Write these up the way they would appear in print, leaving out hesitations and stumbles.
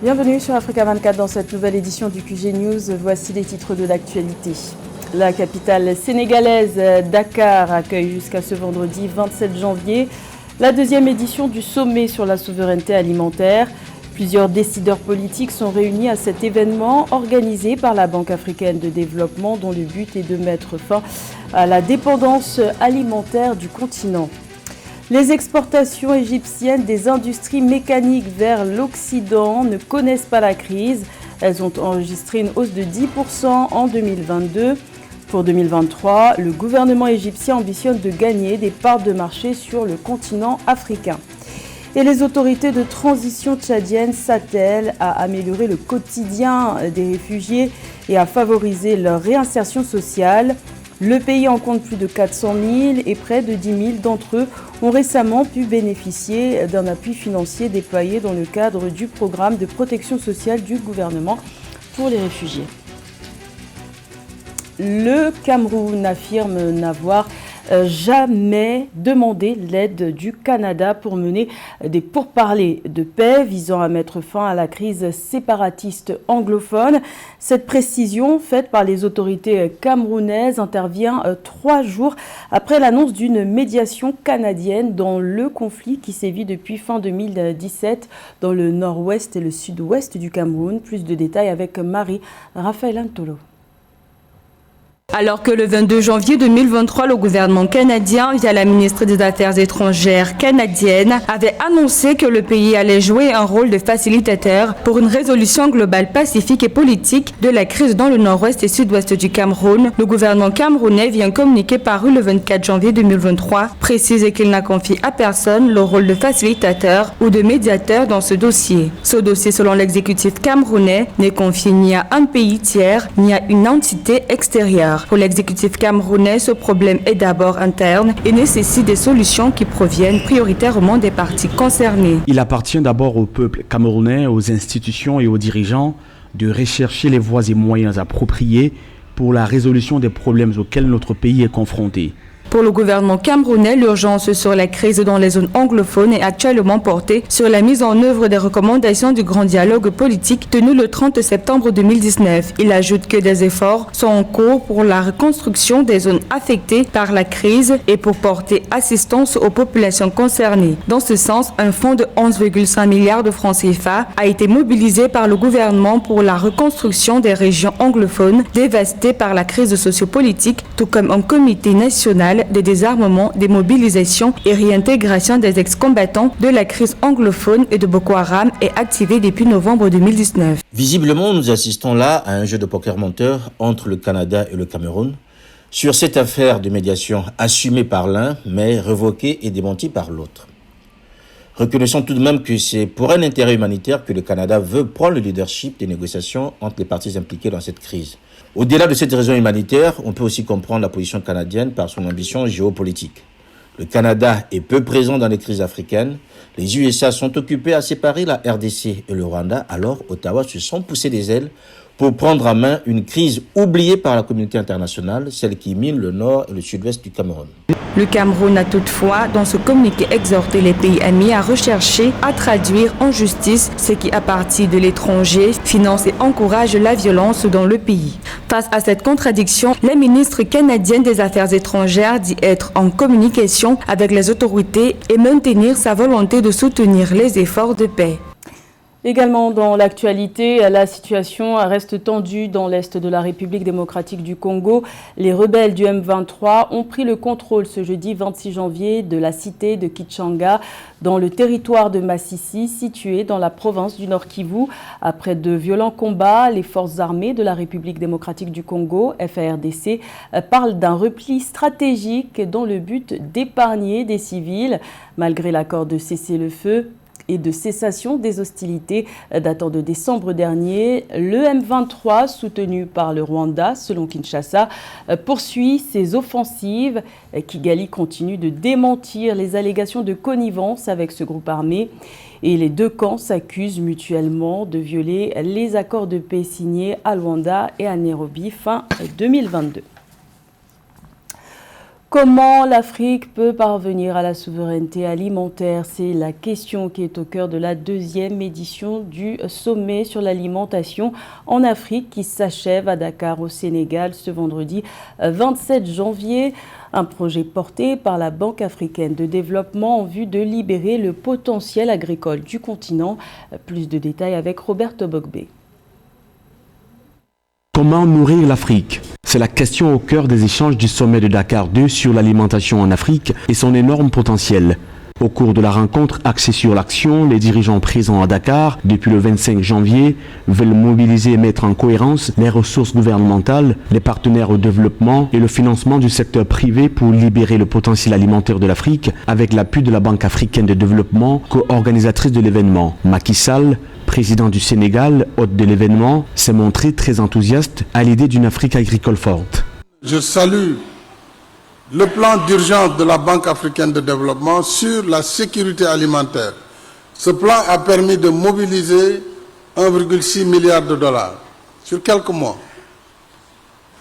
Bienvenue sur Africa 24 dans cette nouvelle édition du QG News. Voici les titres de l'actualité. La capitale sénégalaise, Dakar, accueille jusqu'à ce vendredi 27 janvier la deuxième édition du sommet sur la souveraineté alimentaire. Plusieurs décideurs politiques sont réunis à cet événement organisé par la Banque africaine de développement dont le but est de mettre fin à la dépendance alimentaire du continent. Les exportations égyptiennes des industries mécaniques vers l'Occident ne connaissent pas la crise. Elles ont enregistré une hausse de 10% en 2022. Pour 2023, le gouvernement égyptien ambitionne de gagner des parts de marché sur le continent africain. Et les autorités de transition tchadiennes s'attellent à améliorer le quotidien des réfugiés et à favoriser leur réinsertion sociale. Le pays en compte plus de 400 000 et près de 10 000 d'entre eux ont récemment pu bénéficier d'un appui financier déployé dans le cadre du programme de protection sociale du gouvernement pour les réfugiés. Le Cameroun affirme n'avoir jamais demandé l'aide du Canada pour mener des pourparlers de paix visant à mettre fin à la crise séparatiste anglophone. Cette précision faite par les autorités camerounaises intervient 3 jours après l'annonce d'une médiation canadienne dans le conflit qui sévit depuis fin 2017 dans le nord-ouest et le sud-ouest du Cameroun. Plus de détails avec Marie-Raphaël Antolo. Alors que le 22 janvier 2023, le gouvernement canadien, via la ministre des Affaires étrangères canadienne, avait annoncé que le pays allait jouer un rôle de facilitateur pour une résolution globale pacifique et politique de la crise dans le nord-ouest et sud-ouest du Cameroun, le gouvernement camerounais, via un communiqué paru le 24 janvier 2023, précise qu'il n'a confié à personne le rôle de facilitateur ou de médiateur dans ce dossier. Ce dossier, selon l'exécutif camerounais, n'est confié ni à un pays tiers, ni à une entité extérieure. Pour l'exécutif camerounais, ce problème est d'abord interne et nécessite des solutions qui proviennent prioritairement des parties concernées. Il appartient d'abord au peuple camerounais, aux institutions et aux dirigeants de rechercher les voies et moyens appropriés pour la résolution des problèmes auxquels notre pays est confronté. Pour le gouvernement camerounais, l'urgence sur la crise dans les zones anglophones est actuellement portée sur la mise en œuvre des recommandations du grand dialogue politique tenu le 30 septembre 2019. Il ajoute que des efforts sont en cours pour la reconstruction des zones affectées par la crise et pour porter assistance aux populations concernées. Dans ce sens, un fonds de 11,5 milliards de francs CFA a été mobilisé par le gouvernement pour la reconstruction des régions anglophones dévastées par la crise sociopolitique, tout comme un comité national de désarmement, démobilisation et réintégration des ex-combattants de la crise anglophone et de Boko Haram est activé depuis novembre 2019. Visiblement, nous assistons là à un jeu de poker menteur entre le Canada et le Cameroun sur cette affaire de médiation assumée par l'un, mais révoquée et démentie par l'autre. Reconnaissons tout de même que c'est pour un intérêt humanitaire que le Canada veut prendre le leadership des négociations entre les parties impliquées dans cette crise. Au-delà de cette raison humanitaire, on peut aussi comprendre la position canadienne par son ambition géopolitique. Le Canada est peu présent dans les crises africaines. Les USA sont occupés à séparer la RDC et le Rwanda, alors Ottawa se sont poussés des ailes pour prendre en main une crise oubliée par la communauté internationale, celle qui mine le nord et le sud-ouest du Cameroun. Le Cameroun a toutefois, dans ce communiqué, exhorté les pays amis à rechercher, à traduire en justice ce qui, à partir de l'étranger, finance et encourage la violence dans le pays. Face à cette contradiction, la ministre canadienne des Affaires étrangères dit être en communication avec les autorités et maintenir sa volonté de soutenir les efforts de paix. Également dans l'actualité, la situation reste tendue dans l'est de la République démocratique du Congo. Les rebelles du M23 ont pris le contrôle ce jeudi 26 janvier de la cité de Kichanga dans le territoire de Massissi, situé dans la province du Nord Kivu. Après de violents combats, les forces armées de la République démocratique du Congo, FARDC, parlent d'un repli stratégique dans le but d'épargner des civils. Malgré l'accord de cessez-le-feu et de cessation des hostilités datant de décembre dernier, le M23, soutenu par le Rwanda, selon Kinshasa, poursuit ses offensives. Kigali continue de démentir les allégations de connivence avec ce groupe armé et les deux camps s'accusent mutuellement de violer les accords de paix signés à Luanda et à Nairobi fin 2022. Comment l'Afrique peut parvenir à la souveraineté alimentaire? C'est la question qui est au cœur de la deuxième édition du sommet sur l'alimentation en Afrique qui s'achève à Dakar au Sénégal ce vendredi 27 janvier. Un projet porté par la Banque africaine de développement en vue de libérer le potentiel agricole du continent. Plus de détails avec Roberto Bogbe. Comment nourrir l'Afrique? C'est la question au cœur des échanges du sommet de Dakar 2 sur l'alimentation en Afrique et son énorme potentiel. Au cours de la rencontre axée sur l'action, les dirigeants présents à Dakar depuis le 25 janvier veulent mobiliser et mettre en cohérence les ressources gouvernementales, les partenaires au développement et le financement du secteur privé pour libérer le potentiel alimentaire de l'Afrique avec l'appui de la Banque africaine de développement, co-organisatrice de l'événement. Macky Sall, président du Sénégal, hôte de l'événement, s'est montré très enthousiaste à l'idée d'une Afrique agricole forte. Je salue le plan d'urgence de la Banque africaine de développement sur la sécurité alimentaire. Ce plan a permis de mobiliser 1,6 milliard de dollars sur quelques mois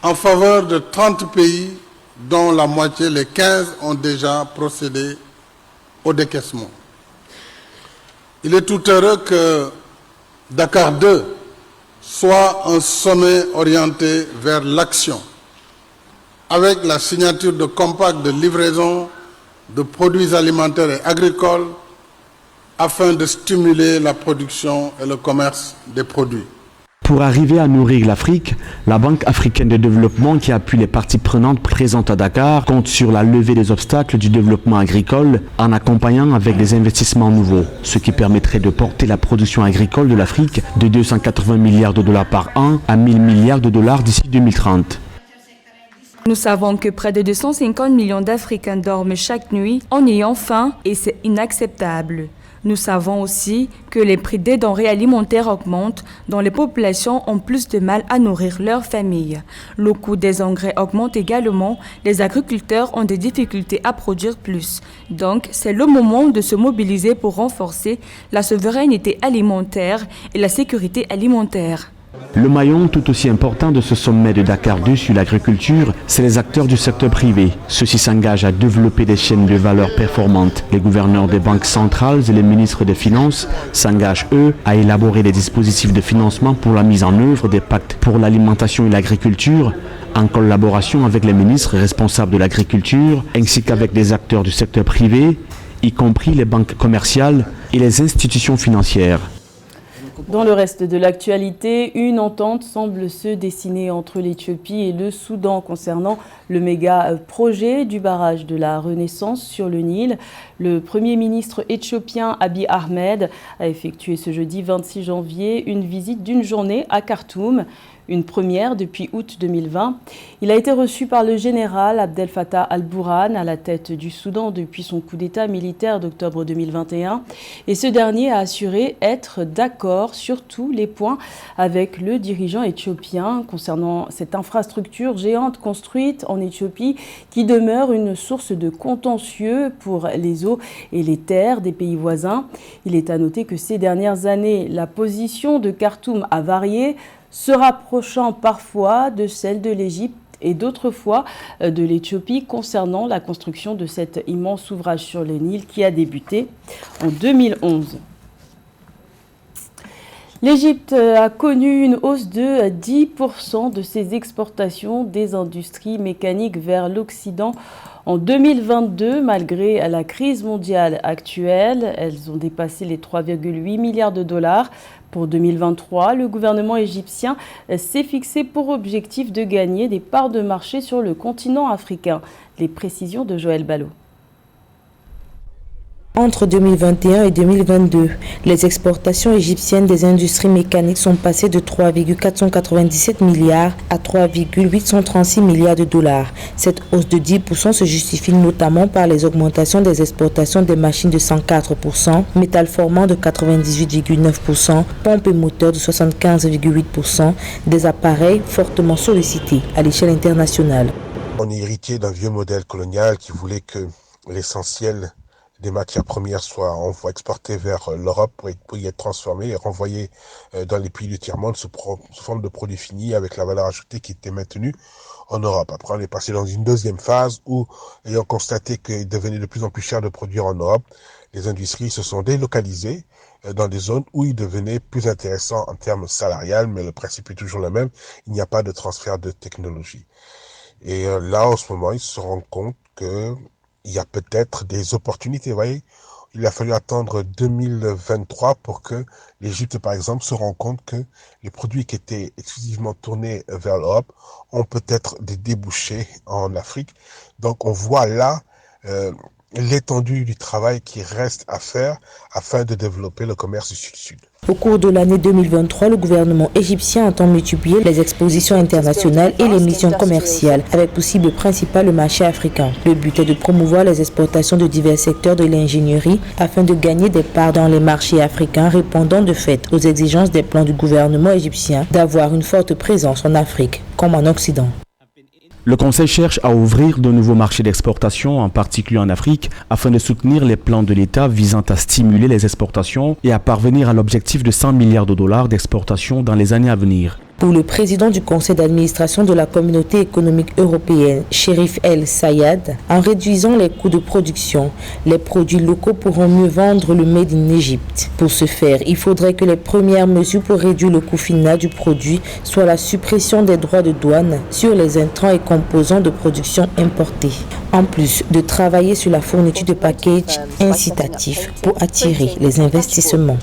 en faveur de 30 pays dont la moitié, les 15, ont déjà procédé au décaissement. Il est tout heureux que Dakar 2 soit un sommet orienté vers l'action, avec la signature de compacts de livraison de produits alimentaires et agricoles afin de stimuler la production et le commerce des produits. Pour arriver à nourrir l'Afrique, la Banque africaine de développement qui appuie les parties prenantes présentes à Dakar compte sur la levée des obstacles du développement agricole en accompagnant avec des investissements nouveaux, ce qui permettrait de porter la production agricole de l'Afrique de 280 milliards de dollars par an à 1000 milliards de dollars d'ici 2030. Nous savons que près de 250 millions d'Africains dorment chaque nuit en ayant faim et c'est inacceptable. Nous savons aussi que les prix des denrées alimentaires augmentent, dont les populations ont plus de mal à nourrir leurs familles. Le coût des engrais augmente également, les agriculteurs ont des difficultés à produire plus. Donc, c'est le moment de se mobiliser pour renforcer la souveraineté alimentaire et la sécurité alimentaire. Le maillon tout aussi important de ce sommet de Dakar 2 sur l'agriculture, c'est les acteurs du secteur privé. Ceux-ci s'engagent à développer des chaînes de valeur performantes. Les gouverneurs des banques centrales et les ministres des Finances s'engagent, eux, à élaborer des dispositifs de financement pour la mise en œuvre des pactes pour l'alimentation et l'agriculture, en collaboration avec les ministres responsables de l'agriculture, ainsi qu'avec des acteurs du secteur privé, y compris les banques commerciales et les institutions financières. Dans le reste de l'actualité, une entente semble se dessiner entre l'Éthiopie et le Soudan concernant le méga projet du barrage de la Renaissance sur le Nil. Le Premier ministre éthiopien Abiy Ahmed a effectué ce jeudi 26 janvier une visite d'une journée à Khartoum. Une première depuis août 2020. Il a été reçu par le général Abdel Fattah al-Burhan à la tête du Soudan depuis son coup d'État militaire d'octobre 2021. Et ce dernier a assuré être d'accord sur tous les points avec le dirigeant éthiopien concernant cette infrastructure géante construite en Éthiopie qui demeure une source de contentieux pour les eaux et les terres des pays voisins. Il est à noter que ces dernières années, la position de Khartoum a varié, se rapprochant parfois de celle de l'Égypte et d'autres fois de l'Éthiopie concernant la construction de cet immense ouvrage sur le Nil qui a débuté en 2011. L'Égypte a connu une hausse de 10% de ses exportations des industries mécaniques vers l'Occident en 2022, malgré la crise mondiale actuelle. Elles ont dépassé les 3,8 milliards de dollars. Pour 2023, le gouvernement égyptien s'est fixé pour objectif de gagner des parts de marché sur le continent africain. Les précisions de Joël Ballot. Entre 2021 et 2022, les exportations égyptiennes des industries mécaniques sont passées de 3,497 milliards à 3,836 milliards de dollars. Cette hausse de 10% se justifie notamment par les augmentations des exportations des machines de 104%, métal formant de 98,9%, pompes et moteurs de 75,8%, des appareils fortement sollicités à l'échelle internationale. On est héritier d'un vieux modèle colonial qui voulait que l'essentiel des matières premières soient exportées vers l'Europe pour y être transformées et renvoyées dans les pays du tiers-monde sous forme de produits finis avec la valeur ajoutée qui était maintenue en Europe. Après, on est passé dans une deuxième phase où, ayant constaté qu'il devenait de plus en plus cher de produire en Europe, les industries se sont délocalisées dans des zones où il devenait plus intéressant en termes salariales, mais le principe est toujours le même, il n'y a pas de transfert de technologie. Et là, en ce moment, ils se rendent compte que il y a peut-être des opportunités, vous voyez. Il a fallu attendre 2023 pour que l'Égypte, par exemple, se rende compte que les produits qui étaient exclusivement tournés vers l'Europe ont peut-être des débouchés en Afrique. Donc, on voit là l'étendue du travail qui reste à faire afin de développer le commerce du Sud-Sud. Au cours de l'année 2023, le gouvernement égyptien entend multiplier les expositions internationales et les missions commerciales, avec pour cible principale le marché africain. Le but est de promouvoir les exportations de divers secteurs de l'ingénierie afin de gagner des parts dans les marchés africains, répondant de fait aux exigences des plans du gouvernement égyptien d'avoir une forte présence en Afrique, comme en Occident. Le Conseil cherche à ouvrir de nouveaux marchés d'exportation, en particulier en Afrique, afin de soutenir les plans de l'État visant à stimuler les exportations et à parvenir à l'objectif de 100 milliards de dollars d'exportation dans les années à venir. Pour le président du conseil d'administration de la communauté économique européenne, Cherif El Sayad, en réduisant les coûts de production, les produits locaux pourront mieux vendre le Made in Egypt. Pour ce faire, il faudrait que les premières mesures pour réduire le coût final du produit soient la suppression des droits de douane sur les intrants et composants de production importés, en plus de travailler sur la fourniture de packages incitatifs pour attirer les investissements.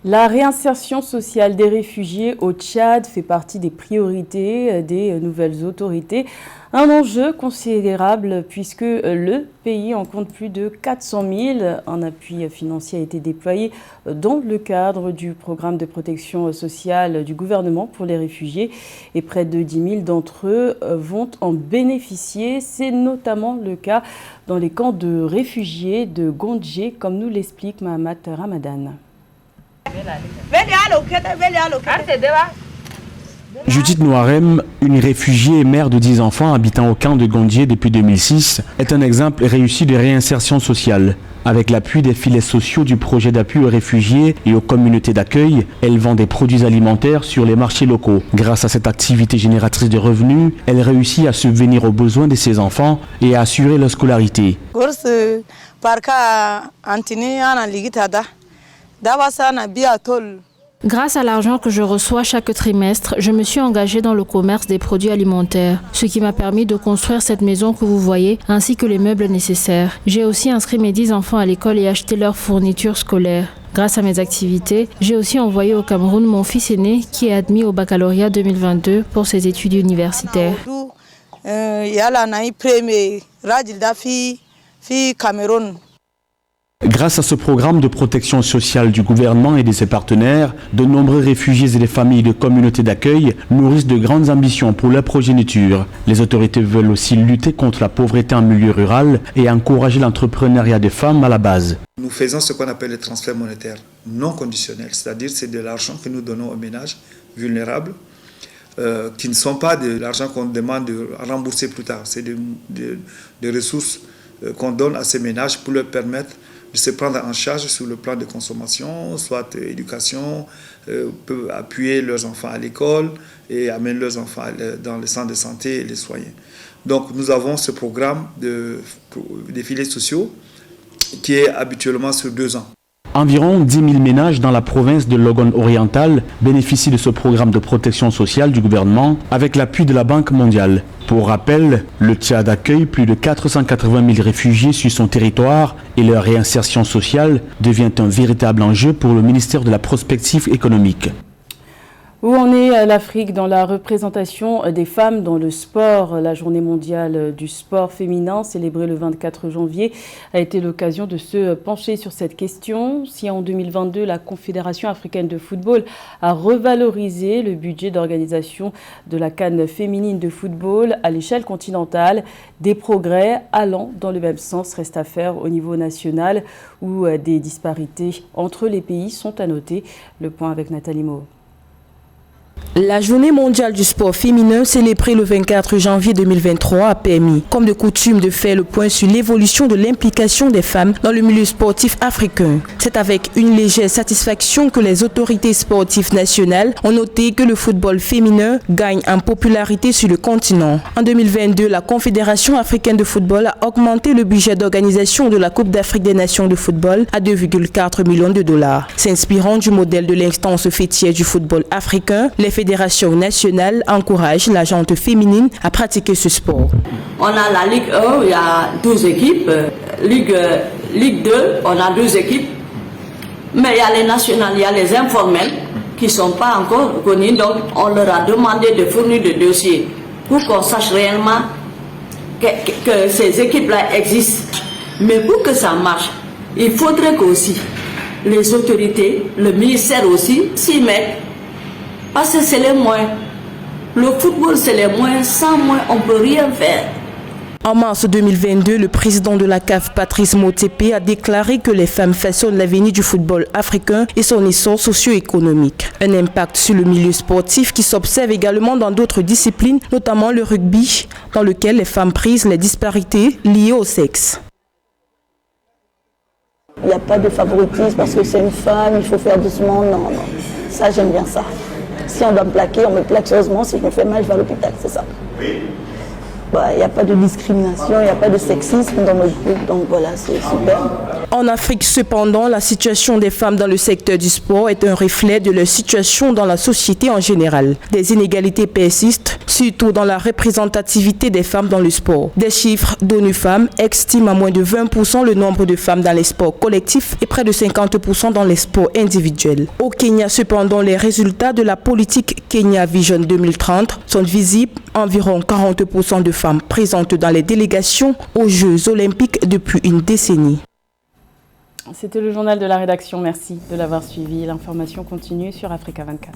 La réinsertion sociale des réfugiés au Tchad fait partie des priorités des nouvelles autorités. Un enjeu considérable puisque le pays en compte plus de 400 000. Un appui financier a été déployé dans le cadre du programme de protection sociale du gouvernement pour les réfugiés et près de 10 000 d'entre eux vont en bénéficier. C'est notamment le cas dans les camps de réfugiés de Gondje, comme nous l'explique Mahamat Ramadan. Judith Noirem, une réfugiée et mère de 10 enfants habitant au camp de Gondje depuis 2006, est un exemple réussi de réinsertion sociale. Avec l'appui des filets sociaux du projet d'appui aux réfugiés et aux communautés d'accueil, elle vend des produits alimentaires sur les marchés locaux. Grâce à cette activité génératrice de revenus, elle réussit à subvenir aux besoins de ses enfants et à assurer leur scolarité. Grâce à l'argent que je reçois chaque trimestre, je me suis engagée dans le commerce des produits alimentaires, ce qui m'a permis de construire cette maison que vous voyez, ainsi que les meubles nécessaires. J'ai aussi inscrit mes 10 enfants à l'école et acheté leurs fournitures scolaires. Grâce à mes activités, j'ai aussi envoyé au Cameroun mon fils aîné qui est admis au baccalauréat 2022 pour ses études universitaires. Grâce à ce programme de protection sociale du gouvernement et de ses partenaires, de nombreux réfugiés et des familles de communautés d'accueil nourrissent de grandes ambitions pour leur progéniture. Les autorités veulent aussi lutter contre la pauvreté en milieu rural et encourager l'entrepreneuriat des femmes à la base. Nous faisons ce qu'on appelle les transferts monétaires non conditionnels, c'est-à-dire c'est de l'argent que nous donnons aux ménages vulnérables, qui ne sont pas de l'argent qu'on demande de rembourser plus tard. C'est des ressources qu'on donne à ces ménages pour leur permettre de se prendre en charge sur le plan de consommation, soit éducation, peuvent appuyer leurs enfants à l'école et amener leurs enfants dans les centres de santé et les soigner. Donc nous avons ce programme des filets sociaux qui est habituellement sur 2 ans. Environ 10 000 ménages dans la province de Logon oriental bénéficient de ce programme de protection sociale du gouvernement avec l'appui de la Banque mondiale. Pour rappel, le Tchad accueille plus de 480 000 réfugiés sur son territoire et leur réinsertion sociale devient un véritable enjeu pour le ministère de la prospective économique. Où en est l'Afrique dans la représentation des femmes dans le sport? La journée mondiale du sport féminin, célébrée le 24 janvier, a été l'occasion de se pencher sur cette question. Si en 2022, la Confédération africaine de football a revalorisé le budget d'organisation de la CAN féminine de football à l'échelle continentale, des progrès allant dans le même sens restent à faire au niveau national où des disparités entre les pays sont à noter. Le point avec Nathalie Mo. La journée mondiale du sport féminin célébrée le 24 janvier 2023 a permis, comme de coutume, de faire le point sur l'évolution de l'implication des femmes dans le milieu sportif africain. C'est avec une légère satisfaction que les autorités sportives nationales ont noté que le football féminin gagne en popularité sur le continent. En 2022, la Confédération africaine de football a augmenté le budget d'organisation de la Coupe d'Afrique des Nations de football à 2,4 millions de dollars. S'inspirant du modèle de l'instance fêtière du football africain, les fédérations nationales encouragent la gente féminine à pratiquer ce sport. On a la Ligue 1, il y a 12 équipes. Ligue 2, on a 12 équipes. Mais il y a les nationales, il y a les informels qui ne sont pas encore connus. Donc on leur a demandé de fournir des dossiers pour qu'on sache réellement que ces équipes-là existent. Mais pour que ça marche, il faudrait qu'aussi les autorités, le ministère aussi, s'y mettent. Parce que c'est les moyens. Le football, c'est les moyens. Sans moyens, on ne peut rien faire. En mars 2022, le président de la CAF, Patrice Motsepe, a déclaré que les femmes façonnent l'avenir du football africain et son essor socio-économique. Un impact sur le milieu sportif qui s'observe également dans d'autres disciplines, notamment le rugby, dans lequel les femmes prisent les disparités liées au sexe. Il n'y a pas de favoritisme parce que c'est une femme, il faut faire doucement. Non, non. Ça, j'aime bien ça. Si on doit me plaquer, on me plaque sérieusement. Si je me fais mal, je vais à l'hôpital, c'est ça. Il n'y a pas de discrimination, il n'y a pas de sexisme dans notre groupe, donc voilà, c'est super. En Afrique, cependant, la situation des femmes dans le secteur du sport est un reflet de leur situation dans la société en général. Des inégalités persistent, surtout dans la représentativité des femmes dans le sport. Des chiffres d'ONU Femmes estiment à moins de 20% le nombre de femmes dans les sports collectifs et près de 50% dans les sports individuels. Au Kenya, cependant, les résultats de la politique Kenya Vision 2030 sont visibles. Environ 40% de femmes présentes dans les délégations aux Jeux olympiques depuis une décennie. C'était le journal de la rédaction. Merci de l'avoir suivi. L'information continue sur Africa 24.